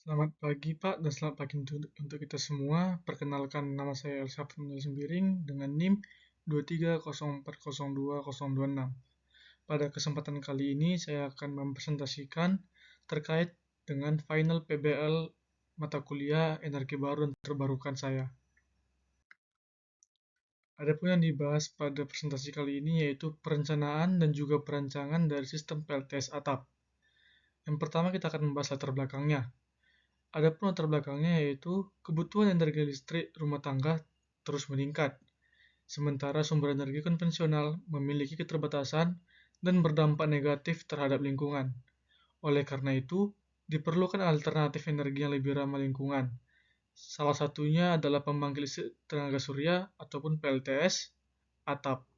Selamat pagi Pak dan selamat pagi untuk kita semua. Perkenalkan nama saya Elsafri Sembiring dengan NIM 230402026. Pada kesempatan kali ini saya akan mempresentasikan terkait dengan final PBL mata kuliah energi baru dan terbarukan saya. Adapun yang dibahas pada presentasi kali ini yaitu perencanaan dan juga perancangan dari sistem PLTS atap. Yang pertama kita akan membahas latar belakangnya. Adapun latar belakangnya yaitu kebutuhan energi listrik rumah tangga terus meningkat, sementara sumber energi konvensional memiliki keterbatasan dan berdampak negatif terhadap lingkungan. Oleh karena itu, diperlukan alternatif energi yang lebih ramah lingkungan. Salah satunya adalah pembangkit listrik tenaga surya ataupun PLTS atap.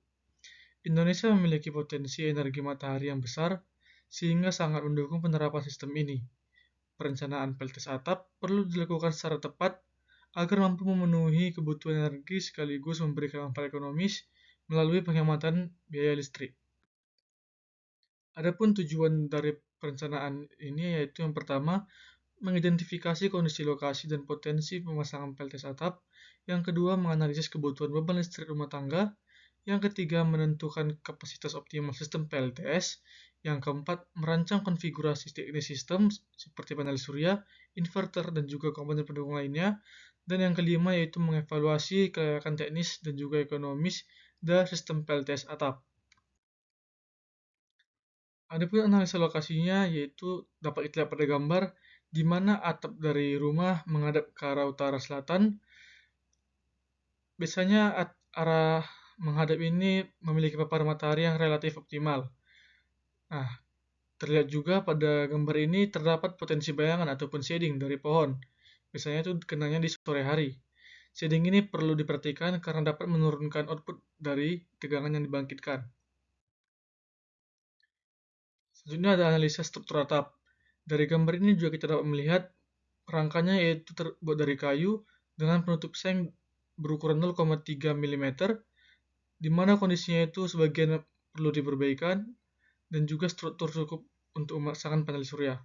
Indonesia memiliki potensi energi matahari yang besar sehingga sangat mendukung penerapan sistem ini. Perencanaan PLTS atap perlu dilakukan secara tepat agar mampu memenuhi kebutuhan energi sekaligus memberikan manfaat ekonomis melalui penghematan biaya listrik. Adapun tujuan dari perencanaan ini yaitu yang pertama, mengidentifikasi kondisi lokasi dan potensi pemasangan PLTS atap, yang kedua, menganalisis kebutuhan beban listrik rumah tangga, yang ketiga, menentukan kapasitas optimal sistem PLTS, yang keempat, merancang konfigurasi teknis sistem seperti panel surya, inverter, dan juga komponen pendukung lainnya, dan yang kelima yaitu mengevaluasi kelayakan teknis dan juga ekonomis dari sistem PLTS atap. Adapun analisa lokasinya yaitu dapat kita lihat pada gambar di mana atap dari rumah menghadap ke arah utara selatan. Biasanya arah menghadap ini memiliki paparan matahari yang relatif optimal. Nah, terlihat juga pada gambar ini terdapat potensi bayangan ataupun shading dari pohon. Biasanya itu kenanya di sore hari. Shading ini perlu diperhatikan karena dapat menurunkan output dari tegangan yang dibangkitkan. Selanjutnya ada analisa struktur atap. Dari gambar ini juga kita dapat melihat rangkanya yaitu terbuat dari kayu dengan penutup seng berukuran 0,3 mm, di mana kondisinya itu sebagian perlu diperbaikan dan juga struktur cukup untuk memasangkan panel surya.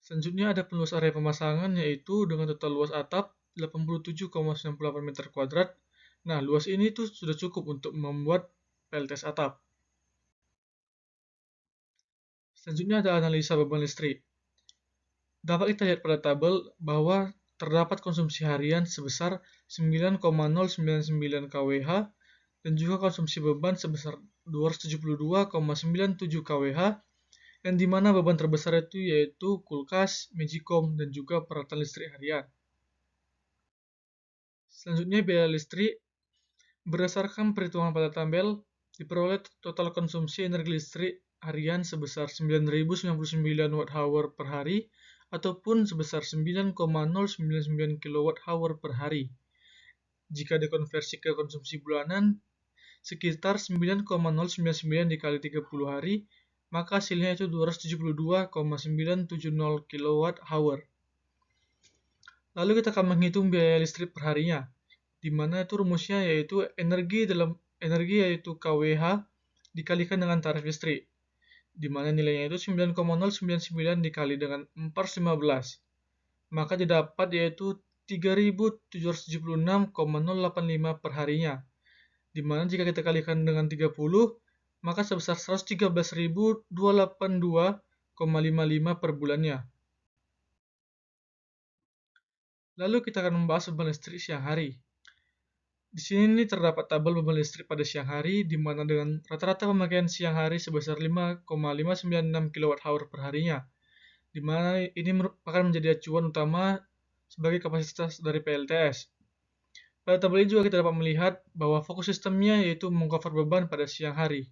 Selanjutnya ada peluas area pemasangan yaitu dengan total luas atap 87,98 meter kuadrat. Nah, luas ini tuh sudah cukup untuk membuat PLTS atap. Selanjutnya ada analisa beban listrik. Dapat kita lihat pada tabel bahwa terdapat konsumsi harian sebesar 9,099 kWh dan juga konsumsi beban sebesar 272,97 kWh, yang dimana beban terbesar itu yaitu kulkas, magicom, dan juga peralatan listrik harian. Selanjutnya biaya listrik. Berdasarkan perhitungan pada tabel, diperoleh total konsumsi energi listrik harian sebesar 9.099 Wh per hari ataupun sebesar 9,099 kWh per hari. Jika dikonversi ke konsumsi bulanan, sekitar 9,099 dikali 30 hari, maka hasilnya itu 272,970 kWh. Lalu kita akan menghitung biaya listrik per harinya, di mana itu rumusnya yaitu energi yaitu kWh dikalikan dengan tarif listrik, di mana nilainya itu 9,099 dikali dengan 415, maka didapat yaitu 3.776,085 per harinya, di mana jika kita kalikan dengan 30, maka sebesar 113.282,55 per bulannya. Lalu kita akan membahas beban listrik siang hari. Di sini terdapat tabel beban listrik pada siang hari, di mana dengan rata-rata pemakaian siang hari sebesar 5,596 kWh per harinya, di mana ini merupakan menjadi acuan utama sebagai kapasitas dari PLTS. Pada tabel ini juga kita dapat melihat bahwa fokus sistemnya yaitu mengcover beban pada siang hari.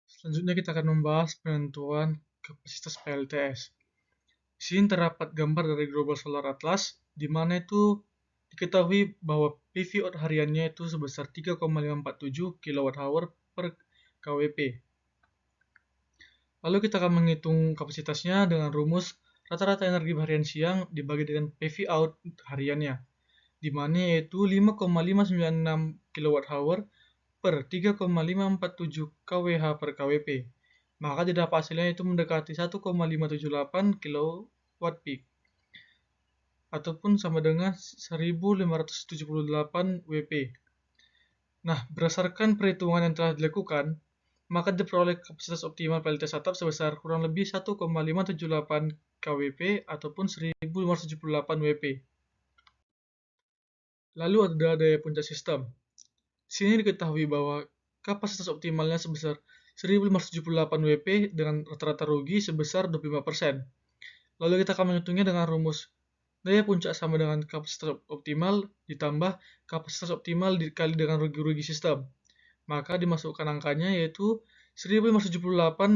Selanjutnya kita akan membahas penentuan kapasitas PLTS. Di sini terdapat gambar dari Global Solar Atlas, di mana itu diketahui bahwa PV out hariannya itu sebesar 3,547 kWh per kWp. Lalu kita akan menghitung kapasitasnya dengan rumus rata-rata energi harian siang dibagi dengan PV out hariannya, di mana yaitu 5,596 kWh per 3,547 kWh per kWp. maka didapat hasilnya itu mendekati 1,578 kilowatt peak ataupun sama dengan 1578 WP. Nah, berdasarkan perhitungan yang telah dilakukan, maka diperoleh kapasitas optimal PLTS atap sebesar kurang lebih 1,578 kWp ataupun 1578 WP. Lalu ada daya puncak sistem. Di sini diketahui bahwa kapasitas optimalnya sebesar 1578 WP dengan rata-rata rugi sebesar 25%. Lalu kita akan menghitungnya dengan rumus daya puncak sama dengan kapasitas optimal ditambah kapasitas optimal dikali dengan rugi-rugi sistem. Maka dimasukkan angkanya yaitu 1578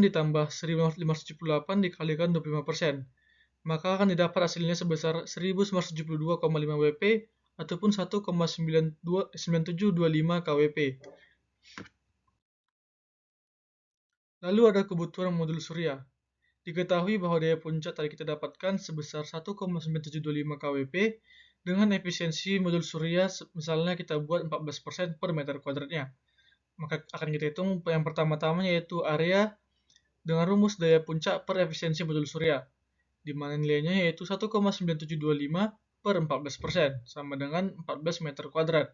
ditambah 1578 dikalikan 25%. Maka akan didapat hasilnya sebesar 1972,5 WP ataupun 1,9725 kWp. Lalu ada kebutuhan modul surya. Diketahui bahwa daya puncak tadi kita dapatkan sebesar 1,9725 kWp dengan efisiensi modul surya misalnya kita buat 14% per meter kuadratnya. Maka akan kita hitung yang pertama-tama yaitu area dengan rumus daya puncak per efisiensi modul surya, di mana nilainya yaitu 1,9725 per 14% sama dengan 14 meter kuadrat.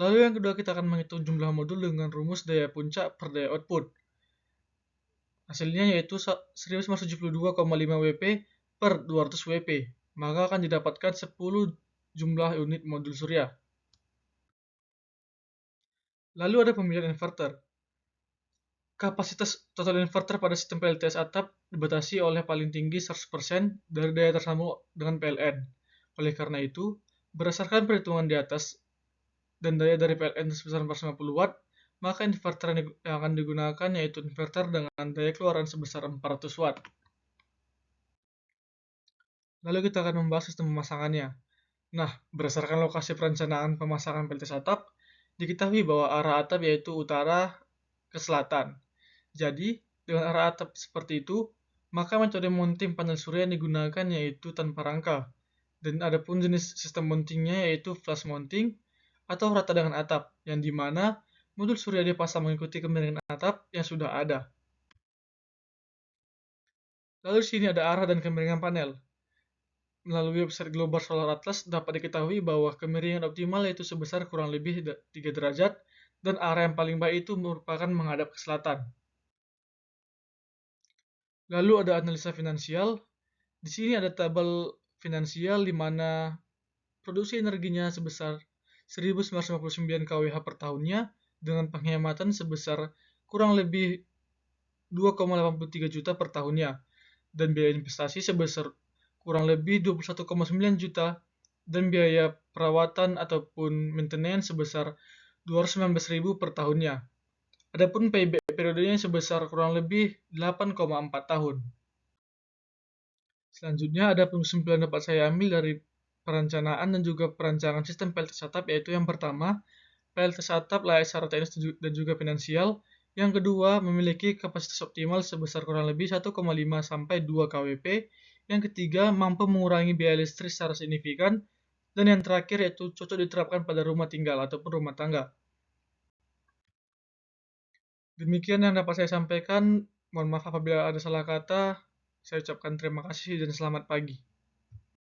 Lalu yang kedua kita akan menghitung jumlah modul dengan rumus daya puncak per daya output. Hasilnya yaitu 1972,5 WP per 200 WP, maka akan didapatkan 10 jumlah unit modul surya. Lalu ada pemilihan inverter. Kapasitas total inverter pada sistem PLTS atap dibatasi oleh paling tinggi 100% dari daya tersambung dengan PLN. Oleh karena itu, berdasarkan perhitungan di atas dan daya dari PLN sebesar 450 Watt, maka inverter yang akan digunakan yaitu inverter dengan daya keluaran sebesar 400 Watt. Lalu kita akan membahas sistem pemasangannya. Nah, berdasarkan lokasi perencanaan pemasangan PLTS atap, diketahui bahwa arah atap yaitu utara ke selatan. Jadi, dengan arah atap seperti itu, maka metode mounting panel surya yang digunakan yaitu tanpa rangka. Dan adapun jenis sistem mountingnya yaitu flush mounting atau rata dengan atap, yang dimana modul surya dipasang mengikuti kemiringan atap yang sudah ada. Lalu di sini ada arah dan kemiringan panel. Melalui website Global Solar Atlas dapat diketahui bahwa kemiringan optimal yaitu sebesar kurang lebih 3 derajat dan arah yang paling baik itu merupakan menghadap ke selatan. Lalu ada analisa finansial. Di sini ada tabel finansial di mana produksi energinya sebesar 1959 kWh per tahunnya dengan penghematan sebesar kurang lebih 2,83 juta per tahunnya dan biaya investasi sebesar kurang lebih 21,9 juta dan biaya perawatan ataupun maintenance sebesar 219.000 per tahunnya. Adapun payback periodenya sebesar kurang lebih 8,4 tahun. Selanjutnya ada kesimpulan dapat saya ambil dari perencanaan dan juga perancangan sistem PLTS atap yaitu yang pertama, PLTS atap layak secara teknis dan juga finansial. Yang kedua, memiliki kapasitas optimal sebesar kurang lebih 1,5 sampai 2 kWp. Yang ketiga, mampu mengurangi biaya listrik secara signifikan. Dan yang terakhir yaitu cocok diterapkan pada rumah tinggal ataupun rumah tangga. Demikian yang dapat saya sampaikan. Mohon maaf apabila ada salah kata. Saya ucapkan terima kasih dan selamat pagi.